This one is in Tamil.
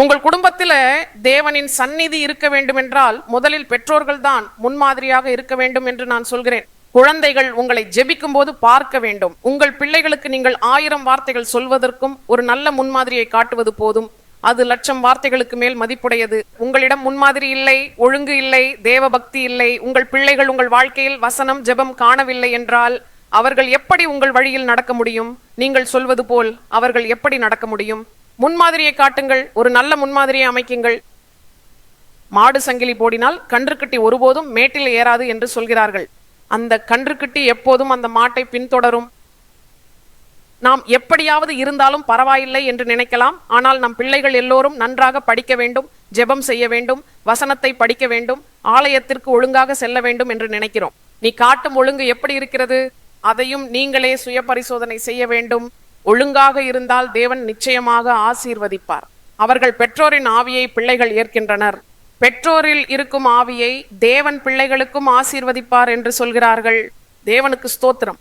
உங்கள் குடும்பத்தில தேவனின் சந்நிதி இருக்க வேண்டும் என்றால் முதலில் பெற்றோர்கள் தான் முன்மாதிரியாக இருக்க வேண்டும் என்று நான் சொல்கிறேன். குழந்தைகள் உங்களை ஜெபிக்கும் போது பார்க்க வேண்டும். உங்கள் பிள்ளைகளுக்கு நீங்கள் 1000 வார்த்தைகள் சொல்வதற்கும் ஒரு நல்ல முன்மாதிரியை காட்டுவது போதும். அது 1,00,000 வார்த்தைகளுக்கு மேல் மதிப்புடையது. உங்களிடம் முன்மாதிரி இல்லை, ஒழுங்கு இல்லை, தேவ பக்தி இல்லை, உங்கள் பிள்ளைகள் உங்கள் வாழ்க்கையில் வசனம் ஜெபம் காணவில்லை என்றால் அவர்கள் எப்படி உங்கள் வழியில் நடக்க முடியும்? நீங்கள் சொல்வது போல் அவர்கள் எப்படி நடக்க முடியும்? முன்மாதிரியை காட்டுங்கள், ஒரு நல்ல முன்மாதிரியை அமைக்குங்கள். மாடு சங்கிலி போடினால் கன்றுக்குட்டி ஒருபோதும் மேட்டில் ஏறாது என்று சொல்கிறார்கள். அந்த கன்றுக்குட்டி எப்போதும் அந்த மாட்டை பின்தொடரும். நாம் எப்படியாவது இருந்தாலும் பரவாயில்லை என்று நினைக்கலாம். ஆனால் நம் பிள்ளைகள் எல்லோரும் நன்றாக படிக்க வேண்டும், ஜெபம் செய்ய வேண்டும், வசனத்தை படிக்க வேண்டும், ஆலயத்திற்கு ஒழுங்காக செல்ல வேண்டும் என்று நினைக்கிறோம். நீ காட்டும் ஒழுங்கு எப்படி இருக்கிறது? அதையும் நீங்களே சுய பரிசோதனை செய்ய வேண்டும். ஒழுங்காக இருந்தால் தேவன் நிச்சயமாக ஆசீர்வதிப்பார். அவர்கள் பெற்றோரின் ஆவியை பிள்ளைகள் ஏற்கின்றனர். பெற்றோரில் இருக்கும் ஆவியை தேவன் பிள்ளைகளுக்கும் ஆசீர்வதிப்பார் என்று சொல்கிறார்கள். தேவனுக்கு ஸ்தோத்திரம்.